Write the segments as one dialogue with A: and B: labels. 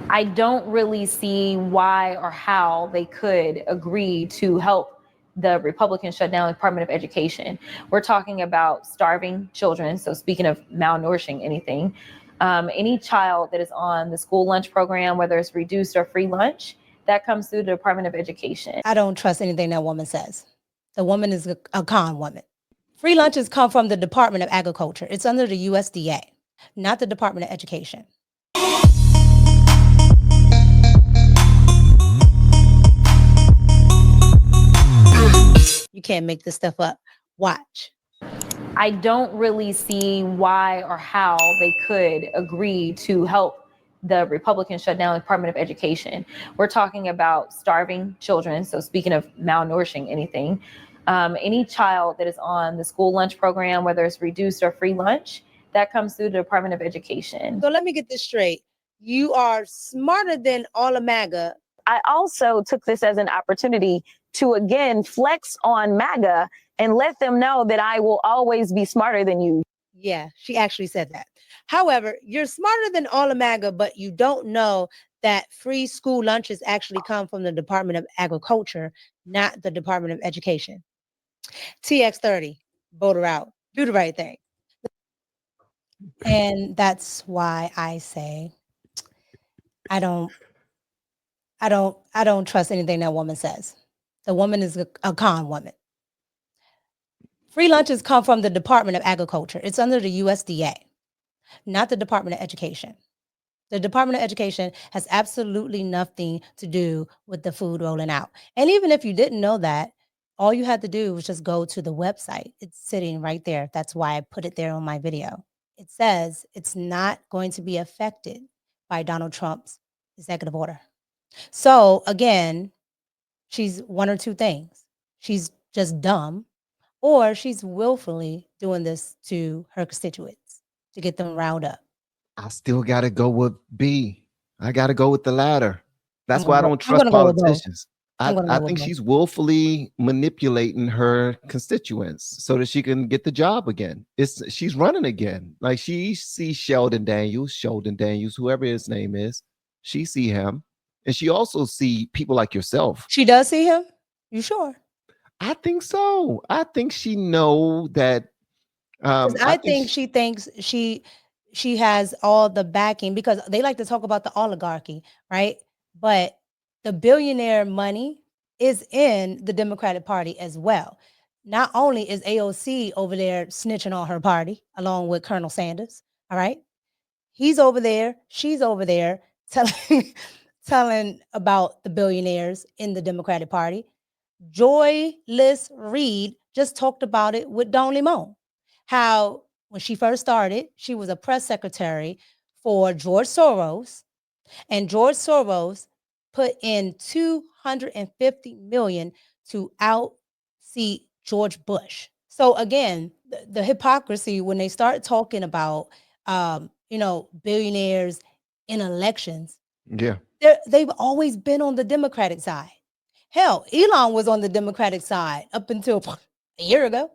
A: I don't really see why or how they could agree to help the Republicans shut down the Department of Education. We're talking about starving children. So speaking of malnourishing anything, any child that is on the school lunch program, whether it's reduced or free lunch, that comes through the Department of Education.
B: I don't trust anything that woman says. The woman is a con woman. Free lunches come from the Department of Agriculture. It's under the USDA, not the Department of Education. You can't make this stuff up. Watch.
A: I don't really see why or how they could agree to help the Republicans shut down the Department of Education. We're talking about starving children. So speaking of malnourishing anything, any child that is on the school lunch program, whether it's reduced or free lunch, that comes through the Department of Education.
B: So let me get this straight. You are smarter than all of MAGA.
C: I also took this as an opportunity to, again, flex on MAGA and let them know that I will always be smarter than you.
B: Yeah, she actually said that. However, you're smarter than all of MAGA, but you don't know that free school lunches actually come from the Department of Agriculture, not the Department of Education. TX30, vote her out. Do the right thing. And that's why I say I don't trust anything that woman says. The woman is a con woman. Free lunches come from the Department of Agriculture. It's under the USDA, not the Department of Education. The Department of Education has absolutely nothing to do with the food rolling out. And even if you didn't know that, all you had to do was just go to the website. It's sitting right there. That's why I put it there on my video. It says it's not going to be affected by Donald Trump's executive order. So again, she's one or two things. She's just dumb, or she's willfully doing this to her constituents to get them riled up.
D: I still got to go with B. I got to go with the latter. That's why I don't trust politicians. I think she's willfully manipulating her constituents so that she can get the job again. She's running again. Like she sees Sheldon Daniels, whoever his name is. She see him. And she also see people like yourself.
B: She does see him? You sure?
D: I think so. I think she know that.
B: I think she thinks she has all the backing, because they like to talk about the oligarchy, right? But the billionaire money is in the Democratic Party as well. Not only is AOC over there snitching on her party along with Colonel Sanders, all right? He's over there, she's over there telling about the billionaires in the Democratic Party. Joy Liz Reed just talked about it with Don Limon. How when she first started, she was a press secretary for George Soros, and George Soros put in $250 million to outseat George Bush. So again, the hypocrisy when they start talking about billionaires in elections.
D: Yeah,
B: they've always been on the Democratic side. Hell, Elon was on the Democratic side up until a year ago.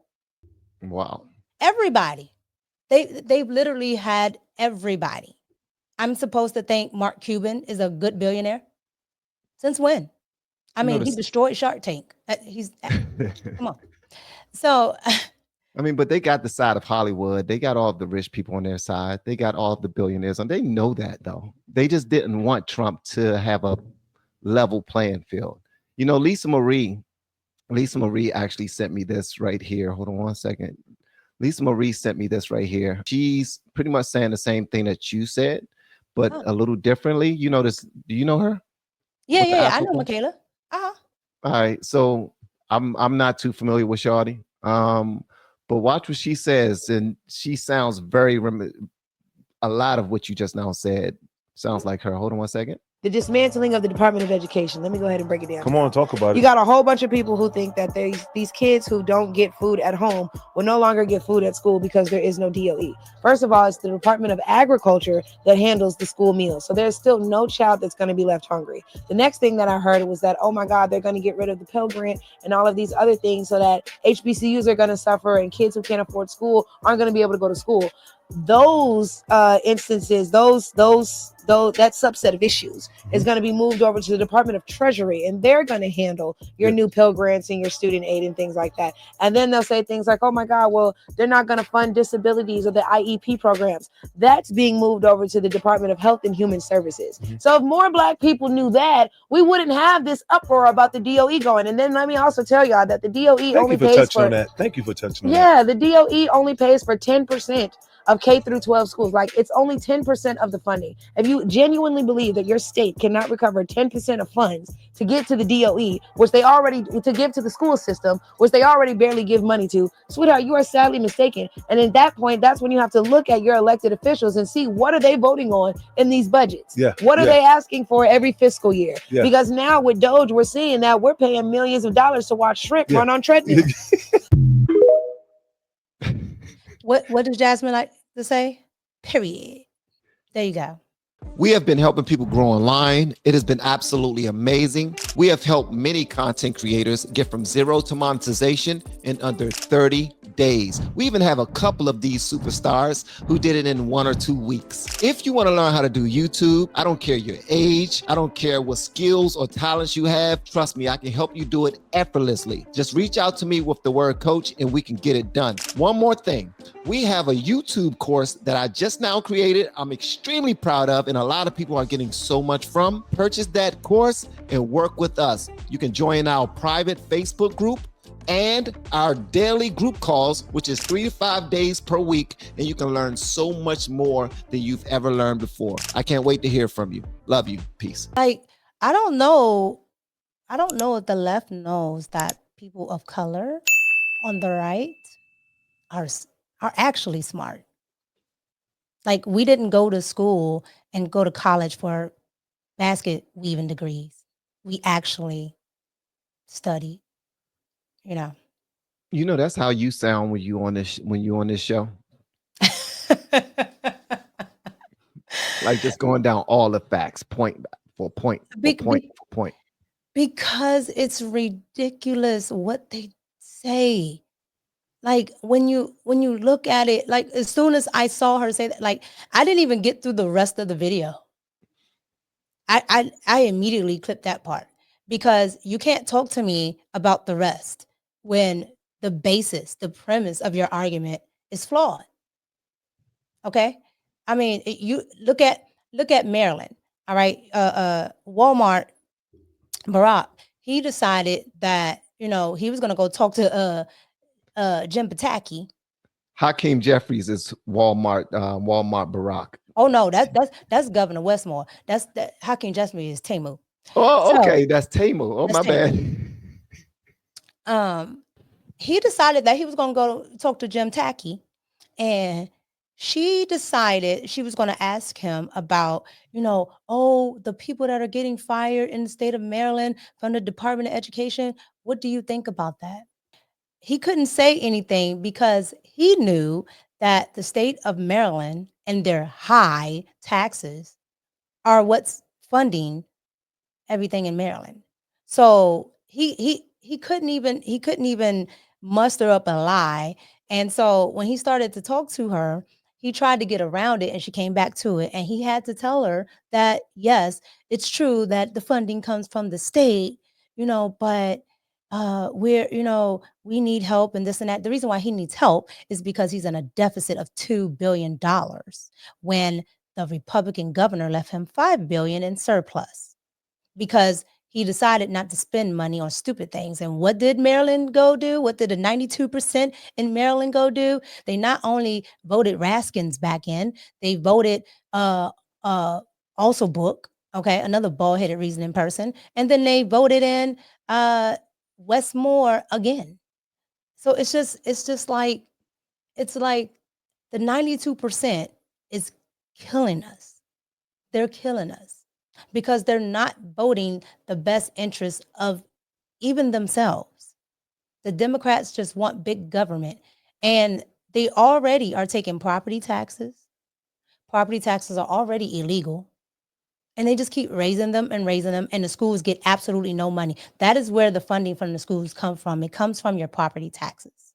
D: Wow.
B: Everybody. They've literally had everybody. I'm supposed to think Mark Cuban is a good billionaire. Since when? I mean, he destroyed Shark Tank. Come on. So,
D: I mean, but they got the side of Hollywood. They got all of the rich people on their side. They got all of the billionaires, and they know that though. They just didn't want Trump to have a level playing field. You know, Lisa Marie actually sent me this right here. Hold on one second. Lisa Marie sent me this right here. She's pretty much saying the same thing that you said, but a little differently. You know this? Do you know her?
B: Yeah, I know Michaela.
D: All right, so I'm not too familiar with Shawty, but watch what she says, and she sounds a lot of what you just now said sounds like her. Hold on one second.
E: The dismantling of the Department of Education. Let me go ahead and break it down.
F: Come on, talk about it.
E: You got a whole bunch of people who think that these kids who don't get food at home will no longer get food at school because there is no DOE. First of all, it's the Department of Agriculture that handles the school meals. So there's still no child that's going to be left hungry. The next thing that I heard was that, oh my God, they're going to get rid of the Pell Grant and all of these other things so that HBCUs are going to suffer and kids who can't afford school aren't going to be able to go to school. those instances, that subset of issues is going to be moved over to the Department of Treasury, and they're going to handle your new Pell Grants and your student aid and things like that. And then they'll say things like, oh my God, well, they're not going to fund disabilities or the IEP programs. That's being moved over to the Department of Health and Human Services. So if more Black people knew that, we wouldn't have this uproar about the DOE going. And then let me also tell y'all that the DOE only pays for
F: that. Thank you for touching on that.
E: Yeah, the DOE only pays for 10% of K through 12 schools. Like, it's only 10% of the funding. If you genuinely believe that your state cannot recover 10% of funds to get to the DOE, which they already, to give to the school system, which they already barely give money to, sweetheart, you are sadly mistaken. And at that point, that's when you have to look at your elected officials and see what are they voting on in these budgets. What are they asking for every fiscal year? Because now with Doge, we're seeing that we're paying millions of dollars to watch shrimp run on treadmills.
B: What does Jasmine like to say? Period. There you go.
D: We have been helping people grow online. It has been absolutely amazing. We have helped many content creators get from zero to monetization in under 30 days. We even have a couple of these superstars who did it in 1 or 2 weeks. If you want to learn how to do YouTube, I don't care your age, I don't care what skills or talents you have. Trust me, I can help you do it effortlessly. Just reach out to me with the word coach and we can get it done. One more thing. We have a YouTube course that I just now created. I'm extremely proud of, and a lot of people are getting so much from. Purchase that course and work with us. You can join our private Facebook group and our daily group calls, which is 3 to 5 days per week, and you can learn so much more than you've ever learned before. I can't wait to hear from you. Love you. Peace.
B: Like, I don't know if the left knows that people of color on the right are actually smart. Like, we didn't go to school and go to college for basket weaving degrees. We actually studied, you know.
D: You know, that's how you sound when you on this show. Like, just going down all the facts, point for point for point for point.
B: Because it's ridiculous what they say. Like, when you look at it, like, as soon as I saw her say that, like, I didn't even get through the rest of the video. I immediately clipped that part, because you can't talk to me about the rest when the basis, the premise of your argument is flawed. Okay? I mean, you look at Maryland, all right? Walmart, Barack, he decided that, you know, he was going to go talk to Jim Pataki.
D: Hakeem Jeffries is Walmart Barack.
B: Oh no, that's Governor Westmore. That Hakeem Jeffries is Tamu.
D: Oh, okay, that's Tamu. Oh, my
B: Tamu. Bad. He decided that he was going to go talk to Jim Tacky, and she decided she was going to ask him about, you know, oh, the people that are getting fired in the state of Maryland from the Department of Education. What do you think about that? He couldn't say anything because he knew that the state of Maryland and their high taxes are what's funding everything in Maryland. So he couldn't even muster up a lie. And so when he started to talk to her, he tried to get around it, and she came back to it. And he had to tell her that, yes, it's true that the funding comes from the state, you know, but we need help and this and that. The reason why he needs help is because he's in a deficit of $2 billion when the Republican governor left him $5 billion in surplus, because he decided not to spend money on stupid things. And what did Maryland go do? What did the 92% in Maryland go do? They not only voted Raskins back in, they voted also Book, okay, another bald-headed reasoning person, and then they voted in Westmore again. So it's just like, it's like the 92% is killing us. They're killing us because they're not voting the best interest of even themselves. The Democrats just want big government, and they already are taking property taxes. Property taxes are already illegal, and they just keep raising them, and the schools get absolutely no money. That is where the funding from the schools come from. It comes from your property taxes.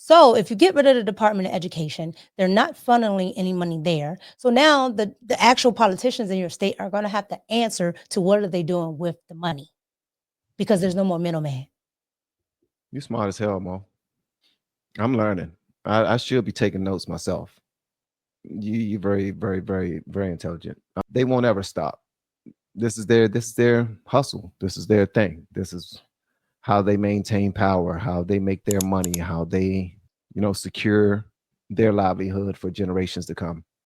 B: So if you get rid of the Department of Education, they're not funneling any money there. So now the actual politicians in your state are going to have to answer to what are they doing with the money, because there's no more middleman.
D: You smart as hell, Mo. I'm learning. I should be taking notes myself. You're very, very, very, very intelligent. They won't ever stop. This is their hustle. This is their thing. This is how they maintain power, how they make their money, how they, secure their livelihood for generations to come.